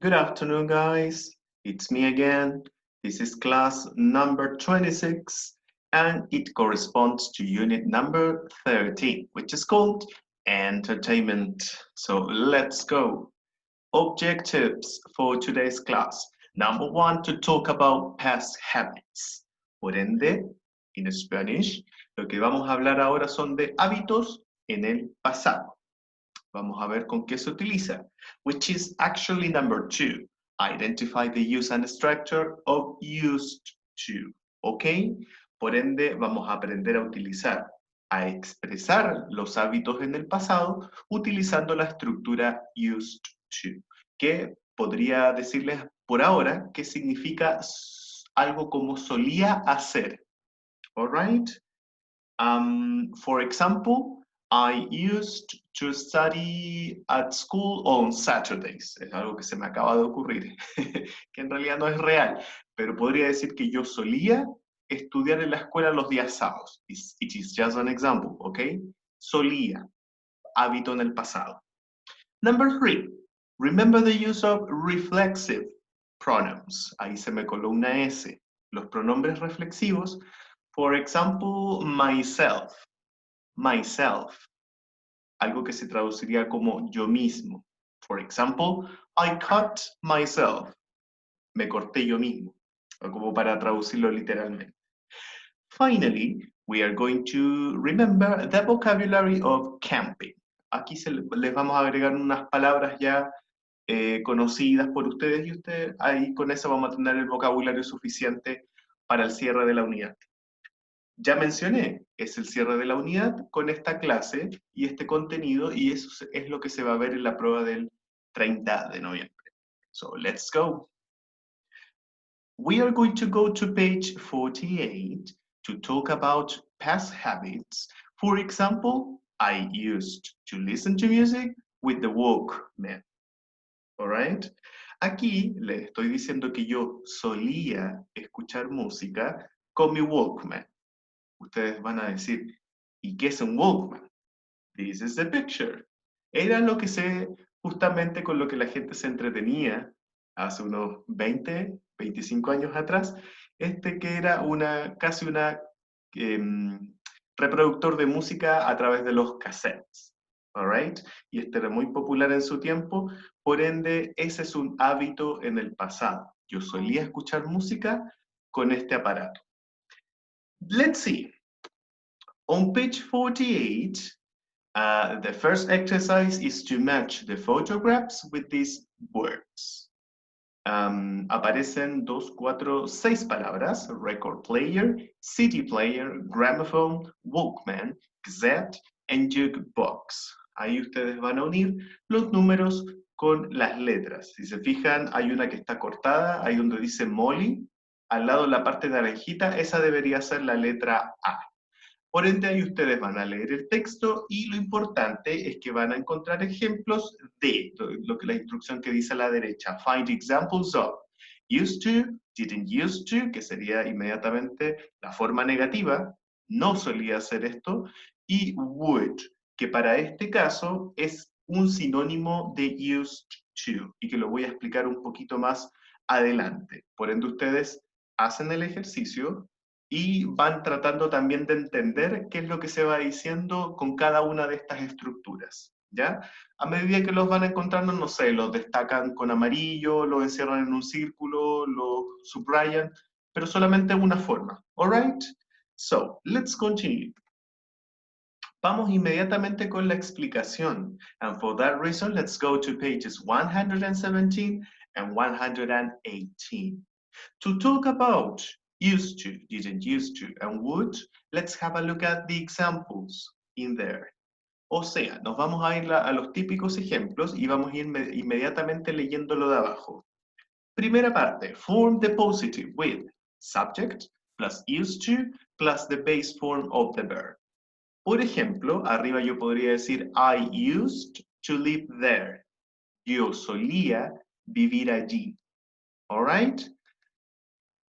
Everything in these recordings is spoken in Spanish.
Good afternoon, guys. It's me again. This is class number 26, and it corresponds to unit number 13, which is called entertainment. So let's go. Objectives for today's class. Number one, to talk about past habits. Por ende, in Spanish, lo que vamos a hablar ahora son de hábitos en el pasado. Vamos a ver con qué se utiliza, which is actually number two. Identify the use and structure of used to. ¿Ok? Por ende, vamos a aprender a utilizar, a expresar los hábitos en el pasado utilizando la estructura used to, que podría decirles por ahora que significa algo como solía hacer. All right? For example, I used to study at school on Saturdays. Es algo que se me acaba de ocurrir, que en realidad no es real, pero podría decir que yo solía estudiar en la escuela los días sábados. It is just an example, ¿ok? Solía, hábito en el pasado. Number three, remember the use of reflexive pronouns. Ahí se me coló una S. Los pronombres reflexivos, for example, myself. Myself, algo que se traduciría como yo mismo. For example, I cut myself. Me corté yo mismo, como para traducirlo literalmente. Finally, we are going to remember the vocabulary of camping. Aquí les vamos a agregar unas palabras ya conocidas por ustedes y ustedes ahí con eso vamos a tener el vocabulario suficiente para el cierre de la unidad. Ya mencioné, es el cierre de la unidad con esta clase y este contenido y eso es lo que se va a ver en la prueba del 30 de noviembre. So, let's go. We are going to go to page 48 to talk about past habits. For example, I used to listen to music with the Walkman. All right? Aquí les estoy diciendo que yo solía escuchar música con mi Walkman. Ustedes van a decir, ¿y qué es un Walkman? This is the picture. Era lo que justamente con lo que la gente se entretenía hace unos 20, 25 años atrás, que era casi una reproductor de música a través de los cassettes. All right? Y este era muy popular en su tiempo, por ende, ese es un hábito en el pasado. Yo solía escuchar música con este aparato. Let's see. On page 48, the first exercise is to match the photographs with these words. Aparecen 2, 4, 6 palabras: record player, CD player, gramophone, Walkman, cassette, and jukebox. Ahí ustedes van a unir los números con las letras. Si se fijan, hay una que está cortada, ahí donde dice Molly, al lado de la parte naranjita, esa debería ser la letra A. Por ende, ahí ustedes van a leer el texto y lo importante es que van a encontrar ejemplos de la instrucción que dice a la derecha. Find examples of used to, didn't used to, que sería inmediatamente la forma negativa, no solía hacer esto, y would, que para este caso es un sinónimo de used to, y que lo voy a explicar un poquito más adelante. Por ende, ustedes hacen el ejercicio y van tratando también de entender qué es lo que se va diciendo con cada una de estas estructuras, ¿ya? A medida que los van encontrando, no sé, los destacan con amarillo, los encierran en un círculo, los subrayan, pero solamente una forma, all right? So, let's continue. Vamos inmediatamente con la explicación. And for that reason, let's go to pages 117 and 118. To talk about used to, didn't used to, and would, let's have a look at the examples in there. O sea, nos vamos a ir a los típicos ejemplos y vamos a ir inmediatamente leyéndolo de abajo. Primera parte, form the positive with subject plus used to plus the base form of the verb. Por ejemplo, arriba yo podría decir I used to live there. Yo solía vivir allí. All right?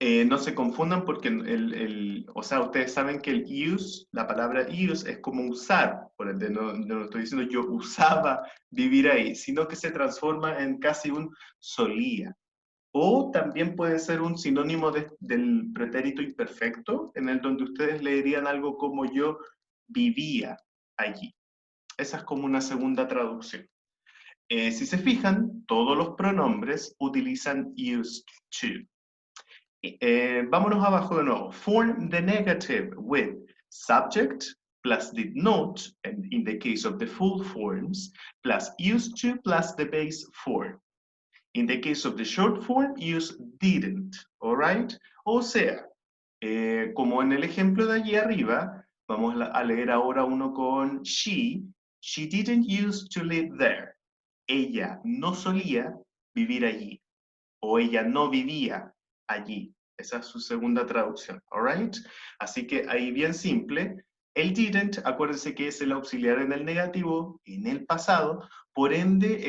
No se confundan porque o sea, ustedes saben que el use, la palabra use es como usar, por ende no estoy diciendo yo usaba vivir ahí, sino que se transforma en casi un solía. O también puede ser un sinónimo del pretérito imperfecto, en el donde ustedes le dirían algo como yo vivía allí. Esa es como una segunda traducción. Si se fijan, todos los pronombres utilizan used to. Vámonos abajo de nuevo. Form the negative with subject plus did not, and in the case of the full forms, plus used to plus the base form. In the case of the short form, use didn't, all right? O sea, como en el ejemplo de allí arriba, vamos a leer ahora uno con she. She didn't used to live there. Ella no solía vivir allí. O ella no vivía allí. Esa es su segunda traducción, all right? Así que ahí bien simple. El didn't, acuérdense que es el auxiliar en el negativo, en el pasado, por ende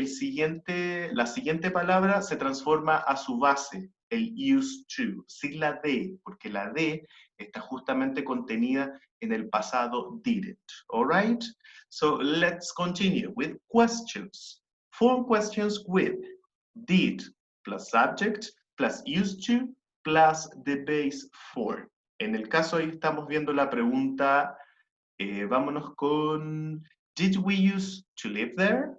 la siguiente palabra se transforma a su base, el used to, sin la D, porque la D está justamente contenida en el pasado didn't, all right? So let's continue with questions. Form questions with did plus subject plus used to plus the base form. En el caso ahí estamos viendo la pregunta, vámonos con, did we used to live there?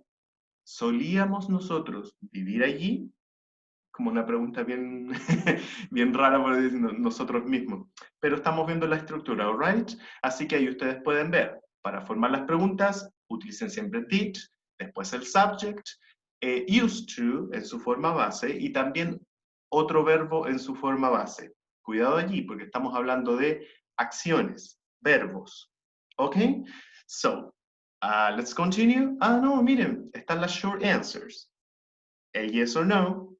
¿Solíamos nosotros vivir allí? Como una pregunta bien, bien rara por decir nosotros mismos. Pero estamos viendo la estructura, all right? Así que ahí ustedes pueden ver, para formar las preguntas, utilicen siempre did, después el subject, used to en su forma base y también otro verbo en su forma base. Cuidado allí, porque estamos hablando de acciones, verbos. ¿Ok? So, let's continue. No, miren, están las short answers. El yes or no,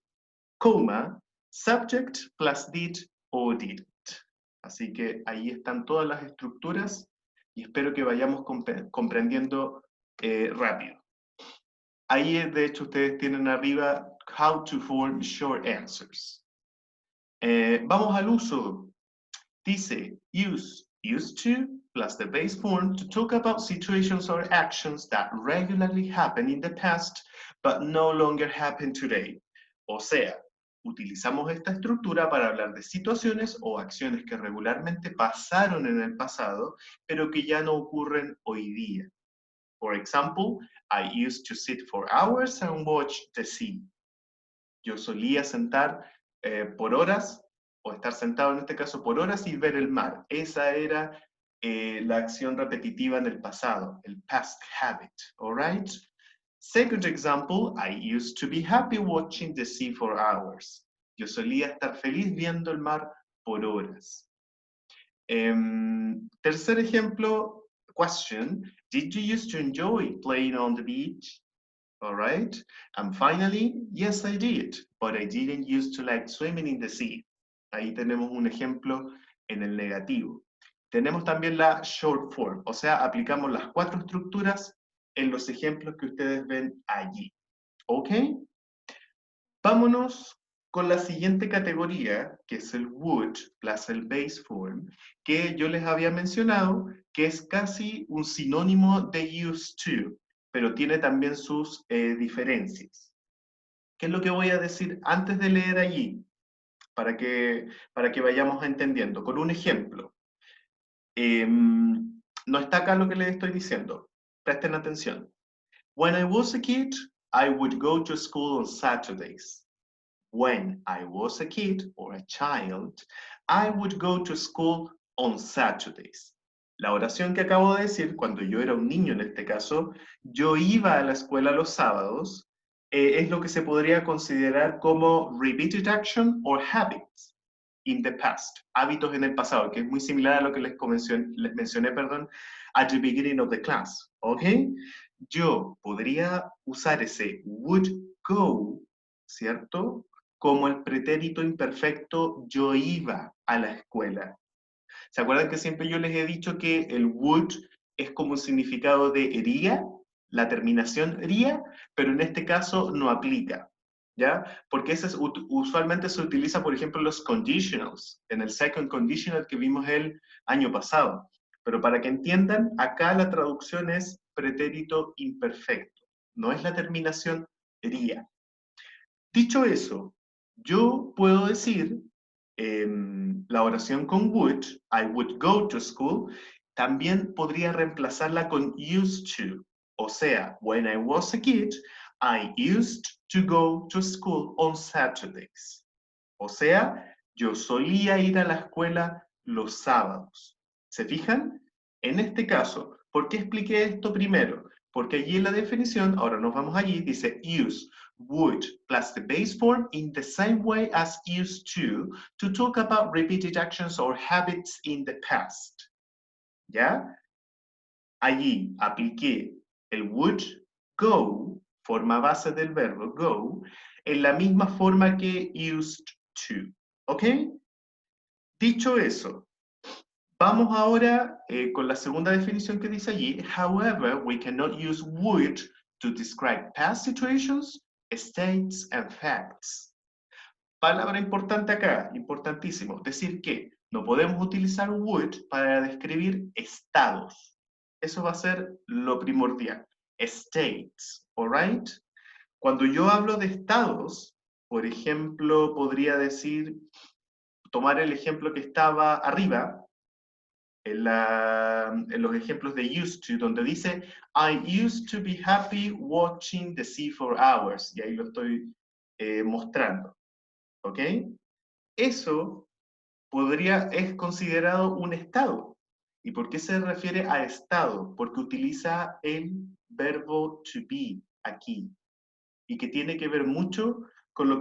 coma, subject plus did o didn't. Así que ahí están todas las estructuras y espero que vayamos comprendiendo rápido. Ahí, de hecho, ustedes tienen arriba how to form short answers. Vamos al uso. Dice, use used to plus the base form to talk about situations or actions that regularly happen in the past but no longer happen today. O sea, utilizamos esta estructura para hablar de situaciones o acciones que regularmente pasaron en el pasado, pero que ya no ocurren hoy día. For example, I used to sit for hours and watch the sea. Yo solía sentar por horas, o estar sentado en este caso por horas y ver el mar. Esa era la acción repetitiva en el pasado, el past habit, all right? Second example, I used to be happy watching the sea for hours. Yo solía estar feliz viendo el mar por horas. Tercer ejemplo, question, did you used to enjoy playing on the beach? All right. And finally, yes, I did, but I didn't used to like swimming in the sea. Ahí tenemos un ejemplo en el negativo. Tenemos también la short form, o sea, aplicamos las 4 estructuras en los ejemplos que ustedes ven allí. ¿Ok? Vámonos con la siguiente categoría, que es el would plus el base form, que yo les había mencionado, que es casi un sinónimo de used to, pero tiene también sus diferencias. ¿Qué es lo que voy a decir antes de leer allí? Para que vayamos entendiendo. Con un ejemplo. No está acá lo que les estoy diciendo. Presten atención. When I was a kid, I would go to school on Saturdays. When I was a kid or a child, I would go to school on Saturdays. La oración que acabo de decir, cuando yo era un niño en este caso, yo iba a la escuela los sábados, es lo que se podría considerar como repeated action or habits in the past, hábitos en el pasado, que es muy similar a lo que les mencioné, perdón, at the beginning of the class, ¿ok? Yo podría usar ese would go, ¿cierto? Como el pretérito imperfecto yo iba a la escuela. ¿Se acuerdan que siempre yo les he dicho que el would es como un significado de iría, la terminación iría, pero en este caso no aplica, ¿ya? Porque ese usualmente se utiliza, por ejemplo, los conditionals, en el second conditional que vimos el año pasado. Pero para que entiendan, acá la traducción es pretérito imperfecto, no es la terminación ría. Dicho eso, yo puedo decir la oración con would, I would go to school, también podría reemplazarla con used to. O sea, when I was a kid, I used to go to school on Saturdays. O sea, yo solía ir a la escuela los sábados. ¿Se fijan? En este caso, ¿por qué expliqué esto primero? Porque allí en la definición, ahora nos vamos allí, dice use would plus the base form in the same way as used to talk about repeated actions or habits in the past. ¿Ya? Allí apliqué el would go, forma base del verbo go, en la misma forma que used to. ¿Ok? Dicho eso, vamos ahora con la segunda definición que dice allí. However, we cannot use would to describe past situations, states, and facts. Palabra importante acá, importantísimo. Decir que no podemos utilizar would para describir estados. Eso va a ser lo primordial. States, alright? Cuando yo hablo de estados, por ejemplo, podría decir, tomar el ejemplo que estaba arriba, en los ejemplos de used to, donde dice, I used to be happy watching the sea for hours. Y ahí lo estoy mostrando. ¿Ok? Eso es considerado un estado. ¿Y por qué se refiere a estado? Porque utiliza el verbo to be aquí. Y que tiene que ver mucho con lo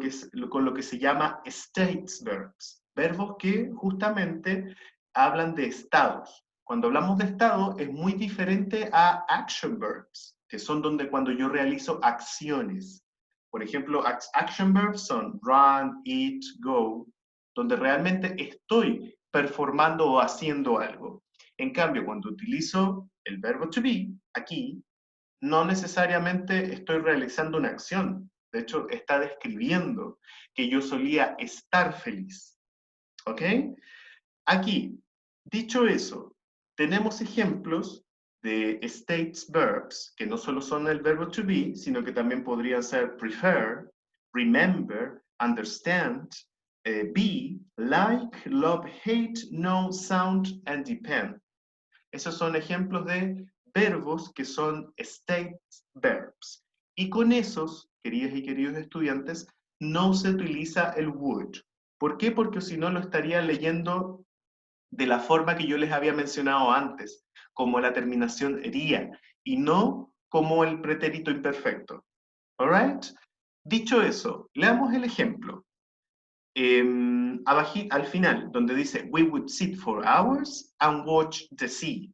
que se llama states verbs. Verbos que justamente hablan de estados. Cuando hablamos de estado es muy diferente a action verbs, que son donde cuando yo realizo acciones. Por ejemplo, action verbs son run, eat, go, donde realmente estoy performando o haciendo algo. En cambio, cuando utilizo el verbo to be, aquí, no necesariamente estoy realizando una acción. De hecho, está describiendo que yo solía estar feliz. ¿Ok? Aquí, dicho eso, tenemos ejemplos de states verbs que no solo son el verbo to be, sino que también podrían ser prefer, remember, understand, be, like, love, hate, know, sound, and depend. Esos son ejemplos de verbos que son states verbs. Y con esos, queridas y queridos estudiantes, no se utiliza el would. ¿Por qué? Porque si no lo estaría leyendo de la forma que yo les había mencionado antes, como la terminación ría, y no como el pretérito imperfecto. ¿Alright? Dicho eso, leamos el ejemplo. Al final, donde dice, we would sit for hours and watch the sea.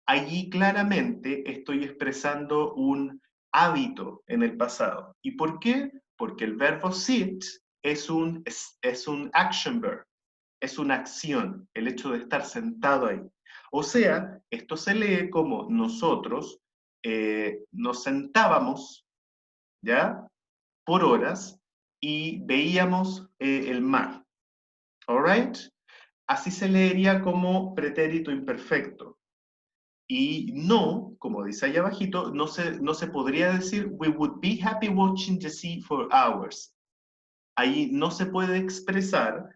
Allí claramente estoy expresando un hábito en el pasado. ¿Y por qué? Porque el verbo sit es un action verb, es una acción, el hecho de estar sentado ahí. O sea, esto se lee como nosotros nos sentábamos, ¿ya? Por horas y veíamos el mar. ¿All right? Así se leería como pretérito imperfecto. Y no, como dice ahí abajito, no se podría decir we would be happy watching the sea for hours. Ahí no se puede expresar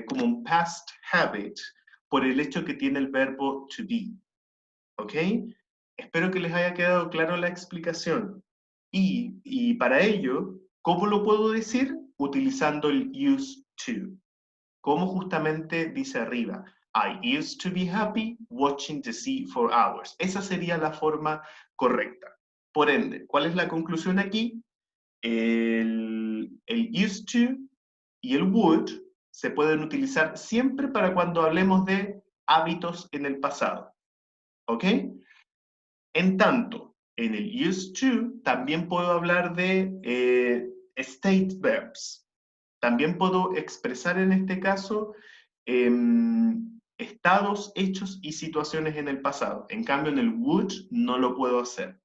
como un past habit por el hecho que tiene el verbo to be. ¿Ok? Espero que les haya quedado claro la explicación. Y para ello, ¿cómo lo puedo decir? Utilizando el used to. Como justamente dice arriba, I used to be happy watching the sea for hours. Esa sería la forma correcta. Por ende, ¿cuál es la conclusión aquí? El used to y el would se pueden utilizar siempre para cuando hablemos de hábitos en el pasado. ¿Ok? En tanto, en el used to también puedo hablar de state verbs. También puedo expresar en este caso estados, hechos y situaciones en el pasado. En cambio, en el would no lo puedo hacer.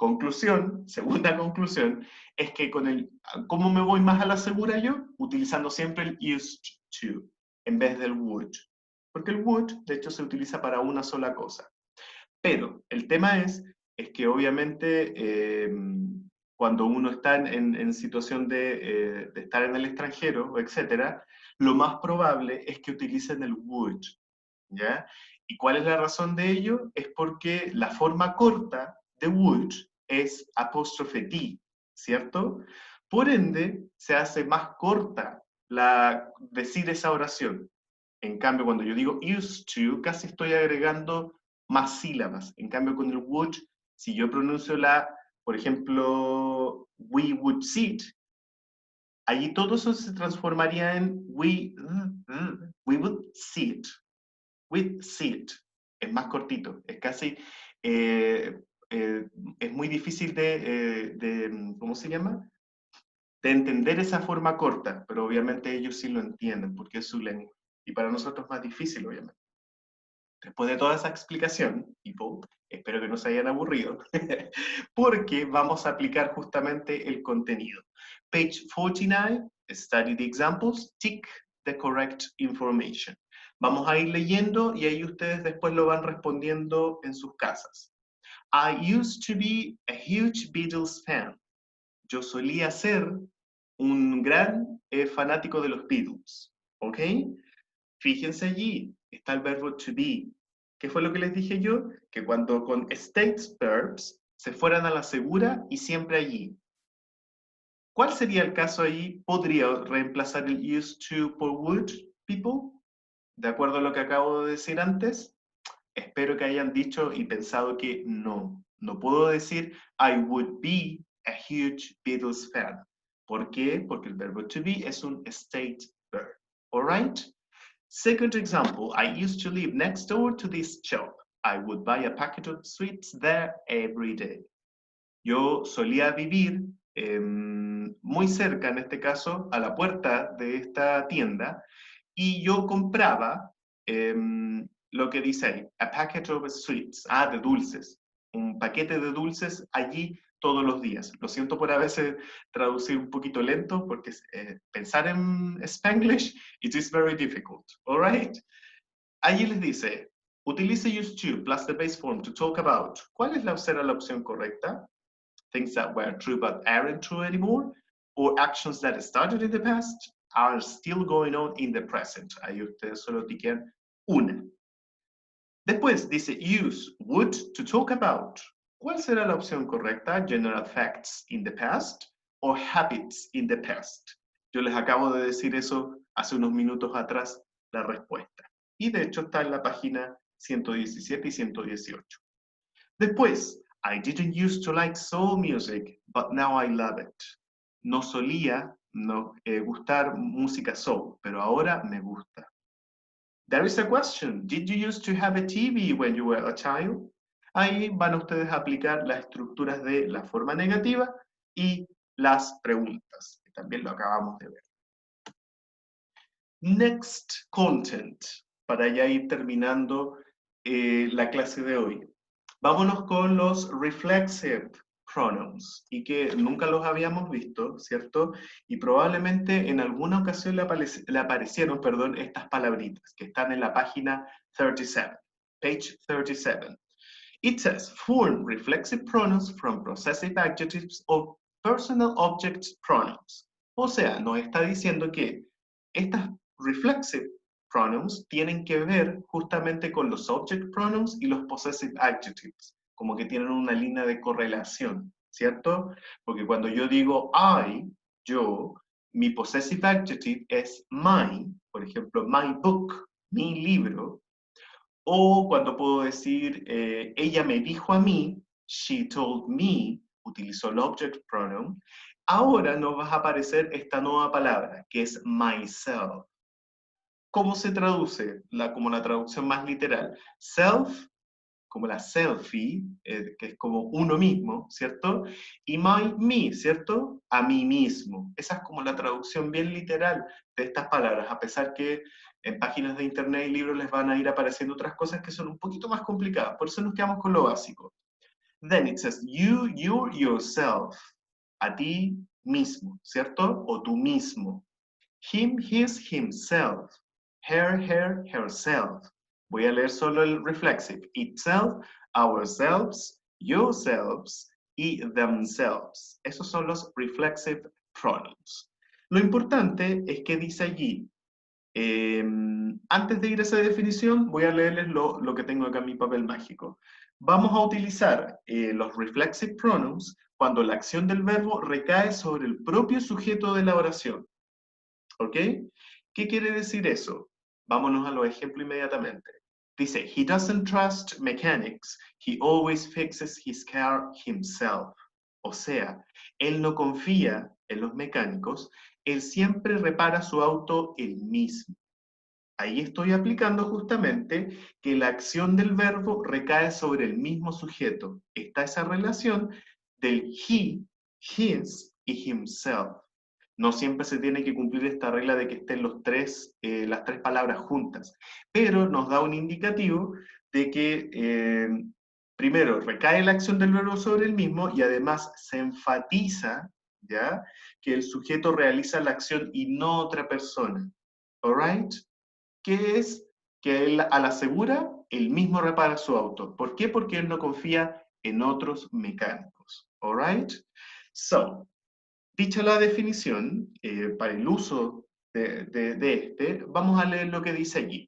Conclusión, segunda conclusión, es que ¿cómo me voy más a la segura yo? Utilizando siempre el used to, en vez del would. Porque el would, de hecho, se utiliza para una sola cosa. Pero el tema es que obviamente cuando uno está en situación de estar en el extranjero, etcétera, lo más probable es que utilicen el would, ¿ya? ¿Y cuál es la razón de ello? Es porque la forma corta de would es apóstrofe D, ¿cierto? Por ende, se hace más corta decir esa oración. En cambio, cuando yo digo used to, casi estoy agregando más sílabas. En cambio, con el would, si yo pronuncio por ejemplo, we would sit, allí todo eso se transformaría en we would sit. With sit. Es más cortito. Es casi, es muy difícil ¿cómo se llama? De entender esa forma corta, pero obviamente ellos sí lo entienden porque es su lengua. Y para nosotros es más difícil, obviamente. Después de toda esa explicación, people, espero que no se hayan aburrido, porque vamos a aplicar justamente el contenido. Page 49, study the examples, tick the correct information. Vamos a ir leyendo y ahí ustedes después lo van respondiendo en sus casas. I used to be a huge Beatles fan. Yo solía ser un gran fanático de los Beatles. ¿Ok? Fíjense allí, está el verbo to be. ¿Qué fue lo que les dije yo? Que cuando con states verbs se fueran a la segura y siempre allí. ¿Cuál sería el caso ahí? ¿Podría reemplazar el used to por would, people? ¿De acuerdo a lo que acabo de decir antes? Espero que hayan dicho y pensado que no. No puedo decir I would be a huge Beatles fan. ¿Por qué? Porque el verbo to be es un state verb. Alright? Second example, I used to live next door to this shop. I would buy a packet of sweets there every day. Yo solía vivir muy cerca, en este caso, a la puerta de esta tienda, y yo compraba lo que dice ahí, a packet of sweets, de dulces, un paquete de dulces allí todos los días. Lo siento por a veces traducir un poquito lento, porque pensar en Spanglish, it is very difficult, all right? Allí les dice, utilice used to plus the base form to talk about. ¿Cuál será la opción correcta? Things that were true but aren't true anymore, or actions that started in the past are still going on in the present. Ahí ustedes solo tiquen una. Después dice use would to talk about. ¿Cuál será la opción correcta? General facts in the past or habits in the past. Yo les acabo de decir eso hace unos minutos atrás, la respuesta. Y de hecho está en la página 117 y 118. Después, I didn't used to like soul music, but now I love it. No solía gustar música soul, pero ahora me gusta. There is a question. Did you used to have a TV when you were a child? Ahí van ustedes a aplicar las estructuras de la forma negativa y las preguntas, que también lo acabamos de ver. Next content, para ya ir terminando la clase de hoy. Vámonos con los reflexive pronouns, y que nunca los habíamos visto, ¿cierto? Y probablemente en alguna ocasión le aparecieron, perdón, estas palabritas que están en la página 37, page 37. It says, form reflexive pronouns from possessive adjectives of personal object pronouns. O sea, nos está diciendo que estas reflexive pronouns tienen que ver justamente con los object pronouns y los possessive adjectives, como que tienen una línea de correlación, ¿cierto? Porque cuando yo digo I, yo, mi possessive adjective es my, por ejemplo, my book, mi libro, o cuando puedo decir ella me dijo a mí, she told me, utilizó el object pronoun, ahora nos va a aparecer esta nueva palabra, que es myself. ¿Cómo se traduce? Como la traducción más literal. Self, como la selfie, que es como uno mismo, ¿cierto? Y me, ¿cierto? A mí mismo. Esa es como la traducción bien literal de estas palabras, a pesar que en páginas de internet y libros les van a ir apareciendo otras cosas que son un poquito más complicadas. Por eso nos quedamos con lo básico. Then it says you, yourself. A ti mismo, ¿cierto? O tú mismo. Him, his, himself. Her, herself. Voy a leer solo el reflexive. Itself, ourselves, yourselves y themselves. Esos son los reflexive pronouns. Lo importante es que dice allí, antes de ir a esa definición, voy a leerles lo que tengo acá en mi papel mágico. Vamos a utilizar los reflexive pronouns cuando la acción del verbo recae sobre el propio sujeto de la oración. ¿Ok? ¿Qué quiere decir eso? Vámonos a los ejemplos inmediatamente. Dice, he doesn't trust mechanics, he always fixes his car himself. O sea, él no confía en los mecánicos, él siempre repara su auto él mismo. Ahí estoy aplicando justamente que la acción del verbo recae sobre el mismo sujeto. Está esa relación del he, his y himself. No siempre se tiene que cumplir esta regla de que estén las tres palabras juntas, pero nos da un indicativo de que, primero, recae la acción del verbo sobre el mismo y además se enfatiza, ¿ya?, que el sujeto realiza la acción y no otra persona. ¿All right? ¿Qué es? Que él, a la segura, él mismo repara su auto. ¿Por qué? Porque él no confía en otros mecánicos. All right? So, dicha la definición, para el uso de vamos a leer lo que dice allí.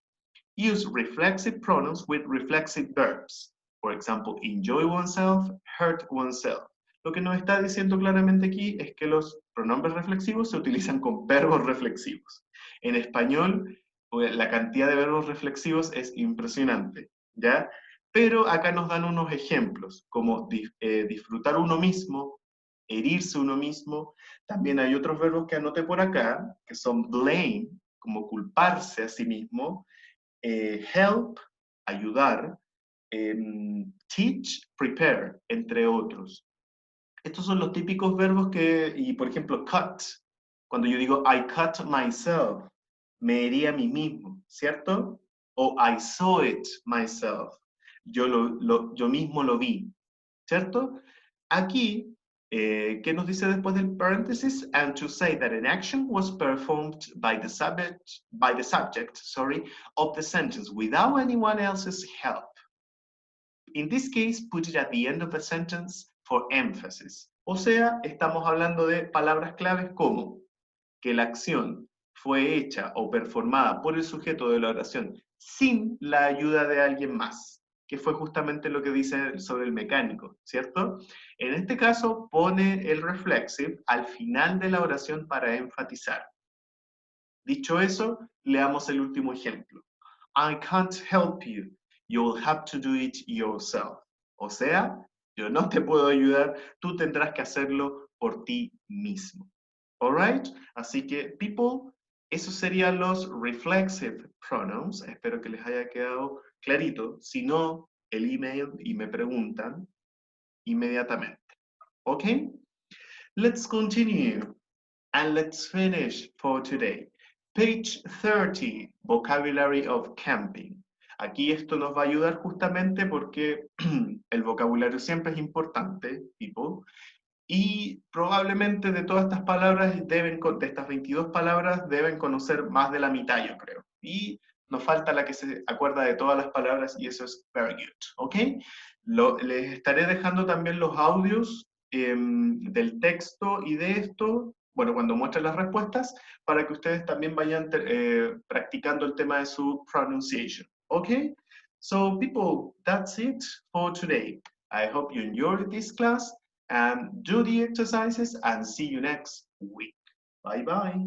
Use reflexive pronouns with reflexive verbs. For example, enjoy oneself, hurt oneself. Lo que nos está diciendo claramente aquí es que los pronombres reflexivos se utilizan con verbos reflexivos. En español, la cantidad de verbos reflexivos es impresionante, ¿ya? Pero acá nos dan unos ejemplos, como disfrutar uno mismo, herirse uno mismo. También hay otros verbos que anoté por acá, que son blame, como culparse a sí mismo, help, ayudar, teach, prepare, entre otros. Estos son los típicos verbos y por ejemplo, cut. Cuando yo digo I cut myself, me herí a mí mismo, ¿cierto? O I saw it myself, yo mismo lo vi, ¿cierto? Aquí, ¿qué nos dice después del paréntesis? And to say that an action was performed by the subject, of the sentence without anyone else's help. In this case, put it at the end of the sentence for emphasis. O sea, estamos hablando de palabras claves como que la acción fue hecha o performada por el sujeto de la oración sin la ayuda de alguien más, que fue justamente lo que dice sobre el mecánico, ¿cierto? En este caso, pone el reflexive al final de la oración para enfatizar. Dicho eso, leamos el último ejemplo. I can't help you. You'll have to do it yourself. O sea, yo no te puedo ayudar, tú tendrás que hacerlo por ti mismo. Alright? Así que, people, esos serían los reflexive pronouns. Espero que les haya quedado clarito. Si no, el email y me preguntan inmediatamente. Okay? Let's continue and let's finish for today. Page 30, Vocabulary of Camping. Aquí esto nos va a ayudar justamente porque el vocabulario siempre es importante, people. Y probablemente de todas estas palabras, de estas 22 palabras, deben conocer más de la mitad, yo creo. Y nos falta la que se acuerda de todas las palabras y eso es very good, ¿ok? Les estaré dejando también los audios del texto y de esto, bueno, cuando muestre las respuestas, para que ustedes también vayan practicando el tema de su pronunciation, ¿ok? So, people, that's it for today. I hope you enjoyed this class. And do the exercises and see you next week. Bye bye.